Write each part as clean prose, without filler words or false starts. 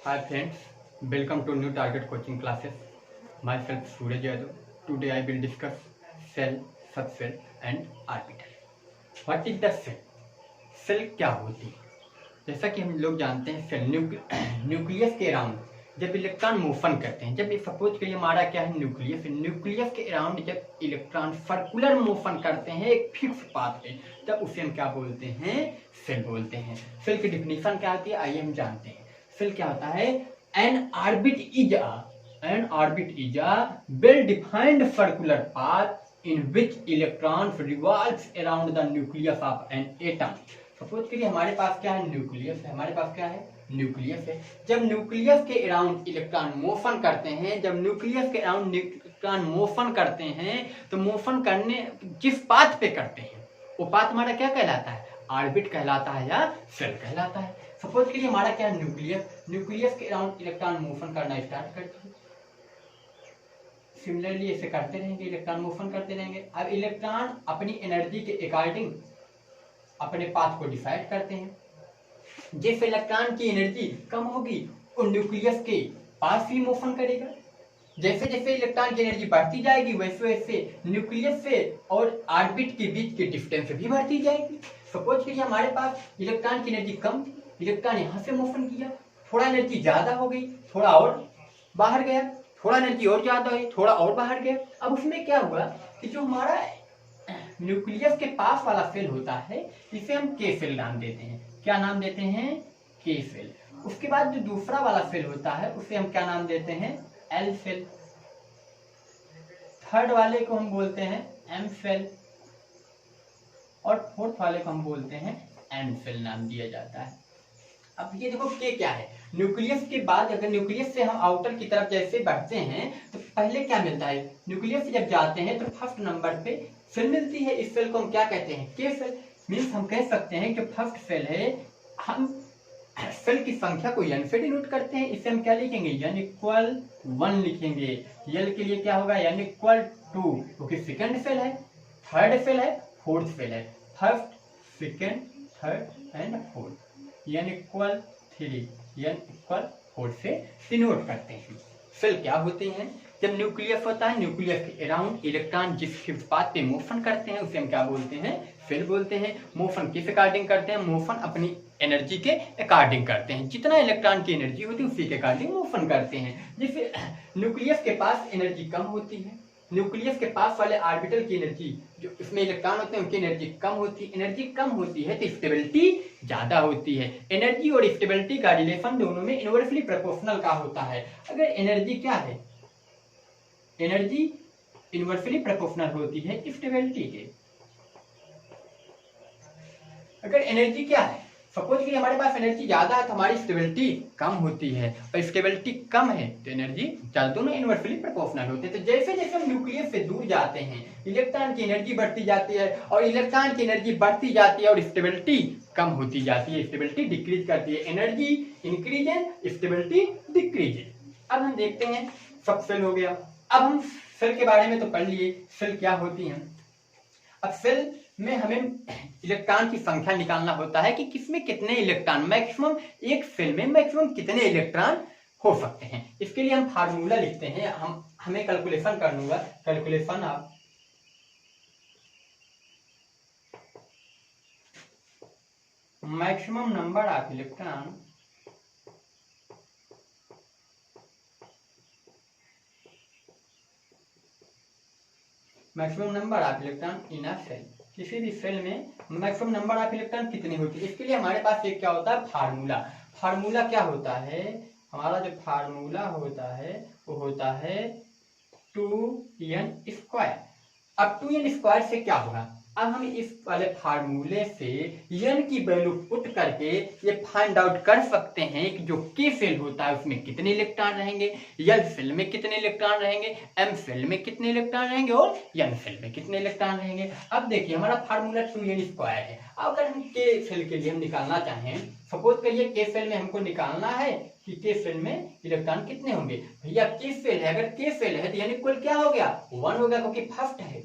Hi friends, welcome to new target coaching classes. Myself Suraj Yadav. Today I will discuss cell, subcell and orbital. What is the cell? Shell क्या होती है? जैसा कि हम लोग जानते हैं सेल न्यूक्लियस के अराउंड जब इलेक्ट्रॉन मोशन करते हैं, जब सपोज करिए हमारा क्या है न्यूक्लियस के अराउंड जब इलेक्ट्रॉन सर्कुलर मोशन करते हैं एक फिक्स पाथ पे, तब उसे हम क्या बोलते हैं? सेल बोलते हैं। सेल की डिफिनीशन क्या होती है आइए हम जानते हैं। सेल क्या होता है? N orbit is a well defined circular path in which electrons revolves around the nucleus of an atom. Suppose करिए हमारे पास क्या है? न्यूक्लियस है। हमारे पास क्या है? न्यूक्लियस है। जब न्यूक्लियस के अराउंड इलेक्ट्रॉन मोशन करते हैं, जब न्यूक्लियस के अराउंड इलेक्ट्रॉन मोशन करते हैं तो मोशन करने जिस पाथ पे करते हैं वो पाथ हमारा क्या कहलाता है? ऑर्बिट कहलाता है या सेल कहलाता है। सपोज करिए हमारा क्या है? न्यूक्लियस के अराउंड इलेक्ट्रॉन मोशन करना स्टार्ट करते हैं। सिमिलरली ऐसे करते रहेंगे, इलेक्ट्रॉन मोशन करते रहेंगे। अब इलेक्ट्रॉन अपनी एनर्जी के अकॉर्डिंग अपने पाथ को डिसाइड करते हैं। जिस इलेक्ट्रॉन की एनर्जी कम होगी वो न्यूक्लियस के पास ही मोशन करेगा। जैसे जैसे इलेक्ट्रॉन की एनर्जी बढ़ती जाएगी वैसे वैसे न्यूक्लियस से और ऑर्बिट के बीच की डिस्टेंस भी बढ़ती जाएगी। सपोज करिए हमारे पास इलेक्ट्रॉन की एनर्जी कम थी, इलेक्ट्रॉन यहाँ से मोशन किया, थोड़ा एनर्जी ज्यादा हो गई, थोड़ा और बाहर गया, थोड़ा एनर्जी और ज्यादा हुई, थोड़ा और बाहर गया। अब उसमें क्या हुआ कि जो हमारा न्यूक्लियस के पास वाला सेल होता है इसे हम के सेल नाम देते हैं। क्या नाम देते हैं? के सेल। उसके बाद जो दूसरा वाला सेल होता है उसे हम क्या नाम देते हैं? L cell. थर्ड वाले को हम बोलते हैं एम सेल और फोर्थ वाले को हम बोलते हैं एन सेल नाम दिया जाता है। अब ये देखो के क्या है? न्यूक्लियस के बाद अगर न्यूक्लियस से हम आउटर की तरफ जैसे बढ़ते हैं तो पहले क्या मिलता है? न्यूक्लियस से जब जाते हैं तो फर्स्ट नंबर पे सेल मिलती है। इस सेल को हम क्या कहते हैं? के सेल। मीन्स हम कह सकते हैं कि फर्स्ट सेल है, हम सेल की संख्या को n से डिनोट करते हैं। इसे हम क्या लिखेंगे? n इक्वल 1 लिखेंगे। यल के लिए क्या होगा? n इक्वल 2, क्योंकि सेकेंड सेल है, थर्ड सेल है, फोर्थ सेल है। First, second, third and fourth. n equal 3, n equal 4 से डिनोट करते हैं। सेल क्या होते हैं? जब न्यूक्लियस होता है, न्यूक्लियस के अराउंड इलेक्ट्रॉन जिस फिक्स पाथ पे मोशन करते हैं उसे हम क्या बोलते हैं? सेल बोलते हैं। मोशन किस अकॉर्डिंग करते हैं? मोशन अपनी एनर्जी के अकॉर्डिंग करते हैं। जितना इलेक्ट्रॉन की एनर्जी होती है उसी के अकॉर्डिंग मोशन करते हैं। जैसे न्यूक्लियस के पास एनर्जी कम होती है, न्यूक्लियस के पास वाले ऑर्बिटल की एनर्जी जो इसमें इलेक्ट्रॉन होते हैं उनकी एनर्जी कम होती है। एनर्जी कम होती है तो स्टेबिलिटी ज्यादा होती है। एनर्जी और स्टेबिलिटी का रिलेशन दोनों में इनवर्सली प्रोपोर्शनल का होता है। अगर एनर्जी क्या है? एनर्जी इनवर्सली प्रोपोर्शनल होती है स्टेबिलिटी के। अगर एनर्जी क्या है? सपोज कि हमारे पास एनर्जी ज्यादा है तो हमारी स्टेबिलिटी कम होती है, और स्टेबिलिटी कम है तो एनर्जी ज्यादा, दोनों इनवर्सली प्रोपोर्शनल होते हैं। तो जैसे जैसे हम न्यूक्लियस से दूर जाते हैं इलेक्ट्रॉन की एनर्जी बढ़ती जाती है, और इलेक्ट्रॉन की एनर्जी बढ़ती जाती है और स्टेबिलिटी कम होती जाती है, स्टेबिलिटी डिक्रीज करती है। Energy increase and stability decrease. अब हम देखते हैं सब सेल हो गया। अब हम सेल के बारे में तो पढ़ लिए, सेल क्या होती हैं। अब सेल में हमें इलेक्ट्रॉन की संख्या निकालना होता है कि किसमें कितने इलेक्ट्रॉन, मैक्सिमम एक सेल में मैक्सिमम कितने इलेक्ट्रॉन हो सकते हैं। इसके लिए हम फार्मूला लिखते हैं। हमें कैलकुलेशन करना, calculation of maximum number of electron in a shell. किसी भी सेल में मैक्सिमम नंबर ऑफ इलेक्ट्रॉन कितने होती है, इसके लिए हमारे पास एक क्या होता है? फार्मूला। फार्मूला क्या होता है? हमारा जो फार्मूला होता है वो होता है 2n स्क्वायर। अब 2n स्क्वायर से क्या होगा? अब हम इस वाले फार्मूले से n की वैल्यू पुट करके ये फाइंड आउट कर सकते हैं कि जो k सेल होता है उसमें कितने इलेक्ट्रॉन रहेंगे, l सेल में कितने इलेक्ट्रॉन रहेंगे, m सेल में कितने इलेक्ट्रॉन रहेंगे और n सेल में कितने इलेक्ट्रॉन रहेंगे। अब देखिए हमारा फार्मूला 2n स्क्वायर है। अगर हम k सेल के लिए हम निकालना चाहें, सपोज करिए k सेल में हमको निकालना है कि k सेल में इलेक्ट्रॉन कितने होंगे। भैया k सेल है, अगर k सेल है तो n इक्वल क्या हो गया? 1 हो गया, क्योंकि फर्स्ट है।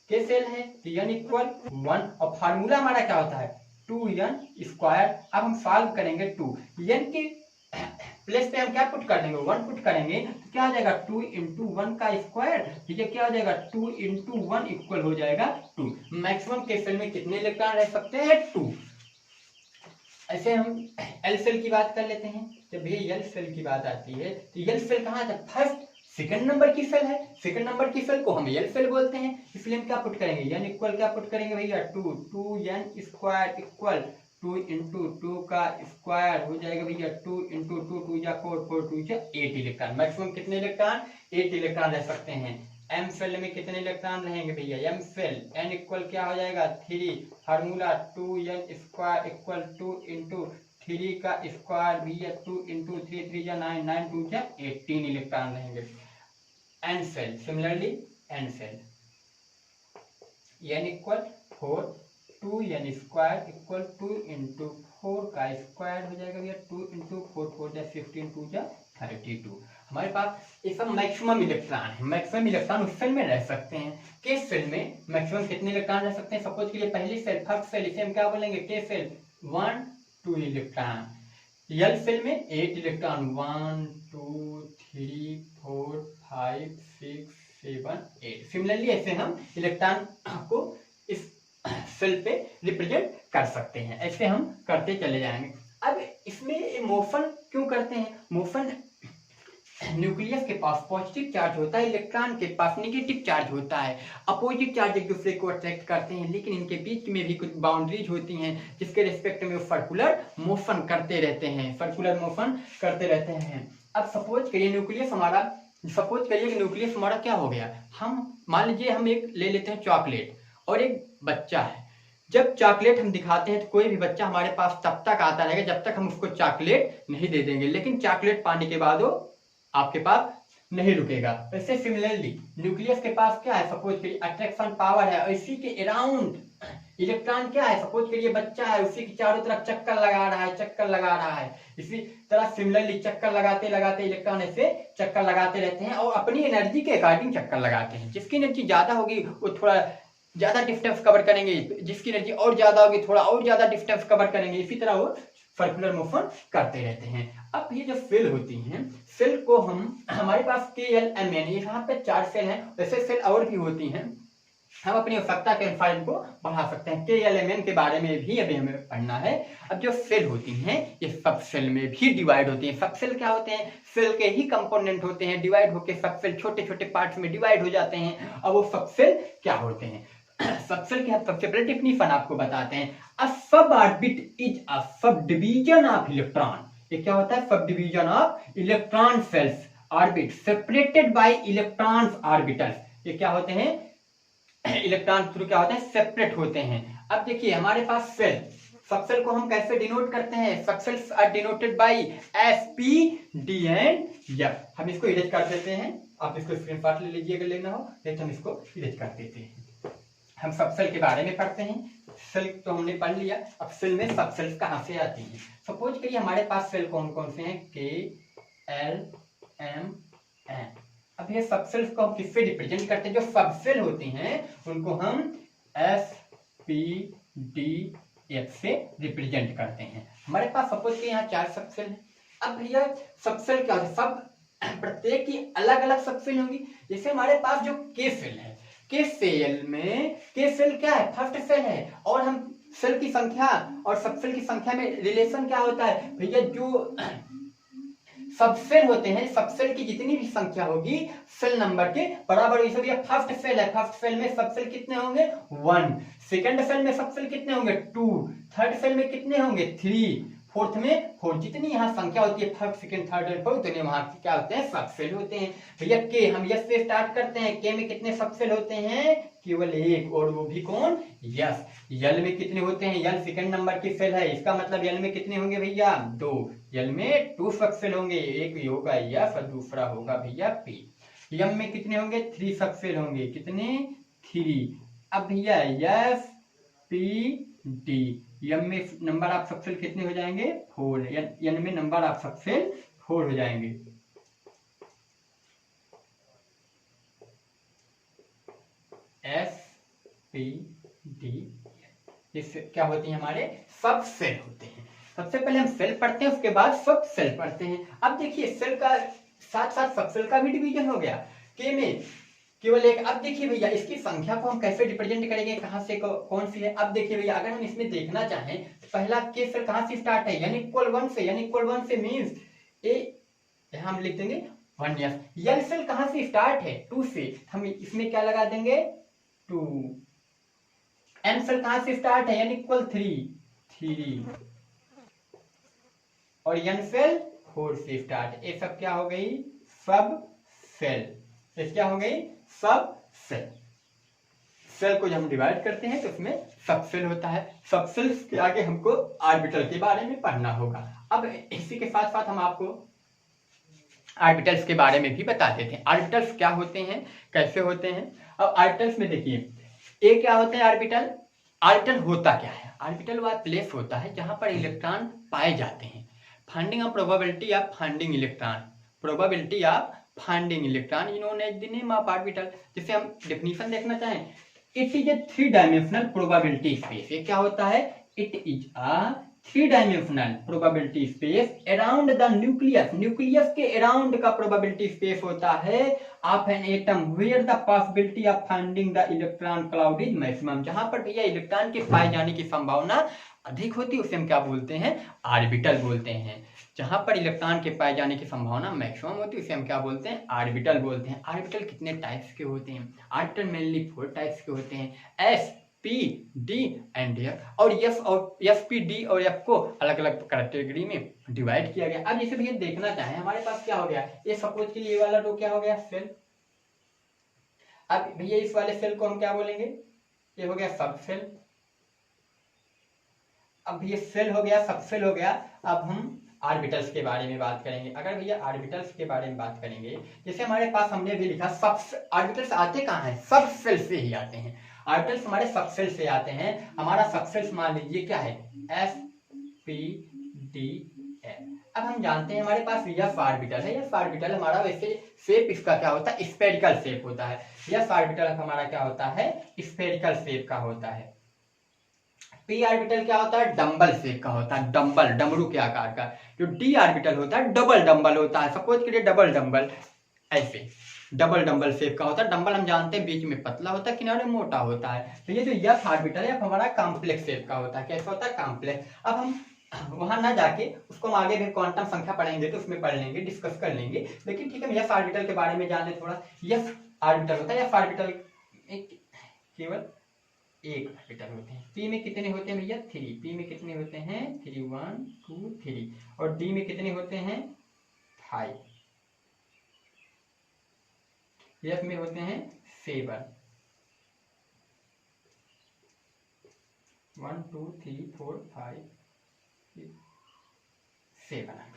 के सेल है तो n इक्वल 1, और फार्मूला हमारा क्या होता है? 2n square. अब हम सॉल्व करेंगे 2 n की प्लेस पे हम क्या पुट कर देंगे, 1 पुट करेंगे तो क्या हो जाएगा 2 इंटू 1 का स्क्वायर, ठीक है, क्या हो जाएगा 2 इंटू 1 इक्वल हो जाएगा 2। मैक्सिमम के सेल में कितने इलेक्ट्रॉन रह सकते हैं, 2। ऐसे हम एल सेल की बात कर लेते हैं। जब भी एल सेल की बात आती है तो एल सेल कहाँ आता है, फर्स्ट सेकंड नंबर की सेल है, सेकंड नंबर की सेल को हम एल सेल बोलते हैं। इसलिए हम क्या पुट करेंगे, एन इक्वल क्या पुट करेंगे भैया 2 एन स्क्वायर इक्वल 2 इंटू 2 का स्क्वायर हो जाएगा भैया 2 इंटू 2 या 4 4 2 या 8 इलेक्ट्रॉन। मैक्सिमम कितने इलेक्ट्रॉन, 8 इलेक्ट्रॉन रह सकते हैं। एम सेल में कितने इलेक्ट्रॉन रहेंगे भैया, एम सेल एन इक्वल क्या हो जाएगा 3, formula 2 n square equal 2 into 3 का स्क्वायर भैया 2 इंटू 3 3 या 9 9 2 या 18 इलेक्ट्रॉन रहेंगे। N shell similarly n shell n equal 4 2 n square equal 2 into 4 का स्क्वायर हो जाएगा भैया 2 इंटू 4 4 या 15 2 या 32। हमारे पास ये सब मैक्सिमम इलेक्ट्रॉन है। मैक्सिमम इलेक्ट्रॉन उस सेल में रह सकते हैं। के सेल में मैक्सिमम कितने इलेक्ट्रॉन रह सकते हैं, सपोज के लिए पहली सेल फर्स्ट सेल, इसे हम क्या बोलेंगे के सेल 1 2 इलेक्ट्रॉन। एल सेल में 8 इलेक्ट्रॉन 1 2 3 4 5 6 7 8। सिमिलरली ऐसे हम इलेक्ट्रॉन को इस सेल पे रिप्रेजेंट कर सकते हैं। ऐसे हम करते चले जाएंगे। अब इसमें मोशन क्यों करते हैं, मोशन न्यूक्लियस के पास पॉजिटिव चार्ज होता है, इलेक्ट्रॉन के पास नेगेटिव चार्ज होता है। अपोजिट चार्ज एक दूसरे को अट्रैक्ट करते हैं, लेकिन इनके बीच में भी कुछ बाउंड्रीज होती हैं जिसके रिस्पेक्ट में वो सर्कुलर मोशन करते रहते हैं, सर्कुलर मोशन करते रहते हैं। अब सपोज करिए न्यूक्लियस हमारा क्या हो गया, हम मान लीजिए हम एक ले लेते हैं चॉकलेट और एक बच्चा है। जब चॉकलेट हम दिखाते हैं तो कोई भी बच्चा हमारे पास तब तक आता रहेगा जब तक हम उसको चॉकलेट नहीं दे देंगे, लेकिन चॉकलेट पाने के बाद वो आपके पास नहीं रुकेगा। वैसे सिमिलरली न्यूक्लियस के पास क्या है, सपोज करिए अट्रैक्शन पावर है, इसी के अराउंड इलेक्ट्रॉन क्या है, सपोज करिए बच्चा है, उसी के चारों तरफ चक्कर लगा रहा है। इसी तरह सिमिलरली चक्कर लगाते लगाते इलेक्ट्रॉन ऐसे चक्कर लगाते रहते हैं और अपनी एनर्जी के अकॉर्डिंग चक्कर लगाते हैं। जिसकी एनर्जी ज्यादा होगी वो थोड़ा ज्यादा डिस्टेंस कवर करेंगे, जिसकी एनर्जी और ज्यादा होगी थोड़ा और ज्यादा डिस्टेंस कवर करेंगे। इसी तरह वो सर्कुलर मोशन करते रहते हैं। अब ये जो सेल होती हैं, सेल को हम हमारे पास KLMN यहाँ पे 4 सेल हैं, वैसे सेल और भी होती हैं, हम अपनी आवश्यकता के अनुसार इनको बढ़ा सकते हैं। KLMN के बारे में भी अभी हमें पढ़ना है। अब जो सेल होती हैं ये सब सेल में भी डिवाइड होती हैं। सब सेल क्या होते हैं, सेल के ही कंपोनेंट होते हैं, डिवाइड होकर सब सेल छोटे छोटे पार्ट्स में डिवाइड हो जाते हैं। अब वो सब सेल क्या होते हैं, सब सेल के सबसे पहले डेफिनेशन आपको बताते हैं। अ सब orbit is a sub division of electron. ये क्या होता है, subdivision of electron shells orbit separated by electrons orbitals. ये क्या होते हैं, इलेक्ट्रॉन थ्रू क्या होते हैं, सेपरेट होते हैं। अब देखिए हमारे पास सेल, सब सेल को हम कैसे डिनोट करते हैं, subshells are denoted by SP D and F। हम इसको इरेज कर देते हैं, आप इसको स्क्रीनशॉट ले लीजिए अगर लेना हो, नहीं तो हम इसको इरेज कर देते हैं। हम सब सेल के बारे में पढ़ते हैं। सेल तो हमने पढ़ लिया, अब सेल में सब सेल्स कहाँ से आती हैं। सपोज करिए हमारे पास सेल कौन कौन से हैं, KLMN। अब ये सब सेल्स को हम किससे रिप्रेजेंट करते हैं, जो सब सेल होती हैं उनको हम SPDF से रिप्रेजेंट करते हैं। हमारे पास सपोज कि यहाँ 4 सब सेल है। अब भैया सब सेल क्या होता है, सब प्रत्येक की अलग अलग सब सेल होंगी। जैसे हमारे पास जो के सेल है, के सेल में के सेल क्या है, फर्स्ट सेल है, और हम सेल की संख्या और सब सेल की संख्या में रिलेशन क्या होता है भैया, जो सब सेल होते हैं, सब सेल की जितनी भी संख्या होगी सेल नंबर के बराबर। ये फर्स्ट सेल है, फर्स्ट सेल में सब सेल कितने होंगे 1, सेकंड सेल में सब सेल कितने होंगे 2, थर्ड सेल में कितने होंगे 3, फोर्थ में 4। जितनी यहाँ संख्या होती है first second third and fourth, उतने वहां क्या होते हैं, सब सेल होते हैं। भैया के हम यस से स्टार्ट करते हैं, के में कितने सब सेल होते हैं, केवल 1, और वो भी कौन, यस। यल में कितने होते हैं, यल सेकंड नंबर की सेल है, इसका मतलब यल में कितने होंगे भैया 2, यल में 2 सब सेल होंगे, एक होगा यस और दूसरा होगा भैया पी। यम में कितने होंगे 3 सब सेल होंगे, कितने 3। अब भैया यस पी डी, यम में नंबर ऑफ सब सेल कितने हो जाएंगे 4, यन में नंबर ऑफ सब सेल 4 हो जाएंगे। SPD, इस क्या होती है, हमारे सब सेल होते हैं। सबसे पहले हम सेल पढ़ते हैं, उसके बाद सब सेल पढ़ते हैं। अब देखिए सेल का साथ साथ सब सेल का भी डिवीजन हो गया के में केवल एक। अब देखिए भैया इसकी संख्या को हम कैसे रिप्रेजेंट करेंगे, कहां से कौन सी है। अब देखिए भैया अगर हम इसमें देखना चाहें तो पहला के सेल कहां से स्टार्ट है, यानी इक्वल 1 से, यानी इक्वल 1 से मींस ए, यहां हम लिख देंगे 1 यस। यल सेल कहां से स्टार्ट है, 2 से, हम इसमें क्या लगा देंगे 2। एम सेल कहां से स्टार्ट है, यानी इक्वल 3, और एन सेल 4 से स्टार्ट। ये सब क्या हो गई, सब सेल। ये क्या हो गई, सब सेल। सेल को जब हम डिवाइड करते हैं तो उसमें सब सेल होता है। सब सेल्स के आगे हमको ऑर्बिटल के बारे में पढ़ना होगा। अब इसी के साथ साथ हम आपको ऑर्बिटल्स के बारे में भी बता देते हैं। ऑर्बिटल्स क्या होते हैं, कैसे होते हैं। अब ऑर्बिटल्स में देखिए ए क्या होते हैं ऑर्बिटल। ऑर्बिटल होता क्या है, ऑर्बिटल वह प्लेस होता है जहां पर इलेक्ट्रॉन पाए जाते हैं। Finding of probability of finding electron, probability of finding electron is known as the name of orbital. जैसे हम डेफिनेशन देखना चाहें, it is a 3 dimensional probability space. ये क्या होता है, it is a 3 dimensional probability space around the nucleus. Nucleus के around का प्रोबेबिलिटी स्पेस होता है of an atom where the possibility of finding the electron cloud is maximum. जहां पर भैया इलेक्ट्रॉन के पाए जाने की संभावना अधिक होती है उसे हम क्या बोलते हैं, ऑर्बिटल बोलते हैं। जहां पर इलेक्ट्रॉन के पाए जाने की संभावना मैक्सिमम होती है उसे हम क्या बोलते हैं, ऑर्बिटल बोलते हैं। ऑर्बिटल कितने टाइप्स के होते हैं, ऑर्बिटल मेनली 4 टाइप्स के होते हैं, S, P, D and F. और एस और एस, पी, डी और एफ को अलग अलग कैटेगरी में डिवाइड किया गया। अब जैसे भैया देखना चाहें हमारे पास क्या हो गया, ये सपोज के लिए ये वाला रो क्या हो गया, सेल। अब भैया इस वाले सेल को हम क्या बोलेंगे, ये हो गया सब सेल। अब ये सेल हो गया, सब सेल हो गया। अब हम ऑर्बिटल्स के बारे में बात करेंगे। अगर भैया ऑर्बिटल्स के बारे में बात करेंगे, जैसे हमारे पास हमने भी लिखा सब ऑर्बिटल्स आते कहाँ हैं, सब सेल से ही आते हैं। ऑर्बिटल्स हमारे सब सेल से आते हैं। हमारा सब सेल्स मान लीजिए क्या है, एस, पी, डी, एफ। अब हम जानते हैं हमारे पास यस ऑर्बिटल है। यस ऑर्बिटल हमारा वैसे शेप इसका क्या होता है, स्फेरिकल शेप होता है। यस ऑर्बिटल हमारा क्या होता है, स्फेरिकल शेप का होता है। पी ऑर्बिटल क्या होता है, डंबल शेप का होता है, डंबल, डमरू के आकार का। जो डी ऑर्बिटल होता है डबल डंबल होता है। सपोज करिए डबल डंबल, ऐसे डबल डंबल शेप का होता है। डंबल हम जानते हैं बीच में पतला होता है, किनारे मोटा होता है। तो ये जो यस ऑर्बिटल है हमारा कॉम्प्लेक्स शेप का होता है। कैसा होता है, कॉम्प्लेक्स। अब हम वहां ना जाके उसको हम आगे भी क्वांटम संख्या पढ़ेंगे तो उसमें पढ़ लेंगे, डिस्कस कर लेंगे। लेकिन ठीक है, यस ऑर्बिटल के बारे में जान ले थोड़ा। यस ऑर्बिटल होता है, यस ऑर्बिटल केवल एक ऑर्बिटल होते हैं। पी में कितने होते हैं भैया, 3। पी में कितने होते हैं, 3, 1, 2, 3। और डी में कितने होते हैं, 5। एफ में होते हैं 7। 1, 2, 3, 4, 5, 7।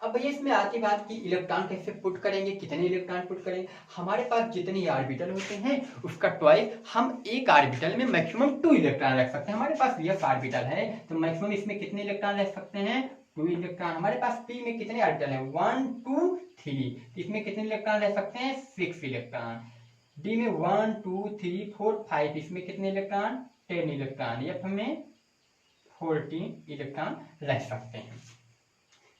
अब भैया इसमें आती बात की इलेक्ट्रॉन कैसे पुट करेंगे, कितने इलेक्ट्रॉन पुट करेंगे। हमारे पास जितने ऑर्बिटल होते हैं उसका ट्वाइस हम एक ऑर्बिटल में मैक्सिमम 2 इलेक्ट्रॉन रख सकते हैं। हमारे पास यस ऑर्बिटल है तो मैक्सिमम इसमें कितने इलेक्ट्रॉन रख सकते हैं, 2 इलेक्ट्रॉन। हमारे पास पी में कितने ऑर्बिटल है, 1, 2, 3। इसमें कितने इलेक्ट्रॉन रह सकते हैं, 6 इलेक्ट्रॉन। डी में 1, 2, 3, 4, 5। इसमें कितने इलेक्ट्रॉन, 10 इलेक्ट्रॉन। एफ में 14 इलेक्ट्रॉन रह सकते हैं।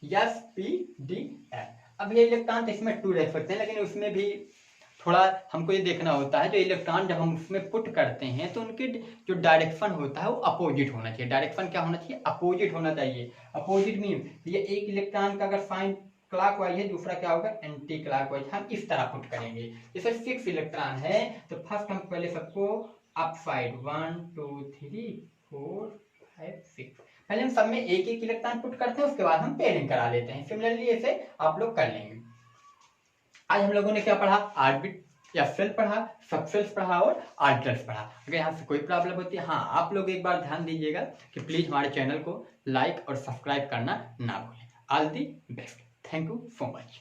Yes, P, D, F. अब ये इलेक्ट्रॉन तो इसमें 2 रह सकते हैं, लेकिन उसमें भी थोड़ा हमको ये देखना होता है जो इलेक्ट्रॉन जब हम उसमें पुट करते हैं तो उनके जो डायरेक्शन होता है वो अपोजिट होना चाहिए। डायरेक्शन क्या होना चाहिए, अपोजिट होना चाहिए। अपोजिट मीन ये एक इलेक्ट्रॉन का अगर साइन क्लॉकवाइज है, दूसरा क्या होगा, एंटी क्लॉकवाइज। हम इस तरह पुट करेंगे। जैसे 6 इलेक्ट्रॉन है तो फर्स्ट हम पहले सबको अप साइड 1, 2, 3, 4, 5, 6 पहले हम सब में एक एक इलेक्ट्रॉन पुट करते हैं, उसके बाद हम पेयरिंग करा लेते हैं। सिमिलरली ऐसे आप लोग कर लेंगे। आज हम लोगों ने क्या पढ़ा, ऑर्बिट या सेल पढ़ा, सब सेल्स पढ़ा और ऑर्बिटल्स पढ़ा। अगर यहाँ से कोई प्रॉब्लम होती है, हाँ आप लोग एक बार ध्यान दीजिएगा कि प्लीज हमारे चैनल को लाइक और सब्सक्राइब करना ना भूलें। All the best, thank you so much.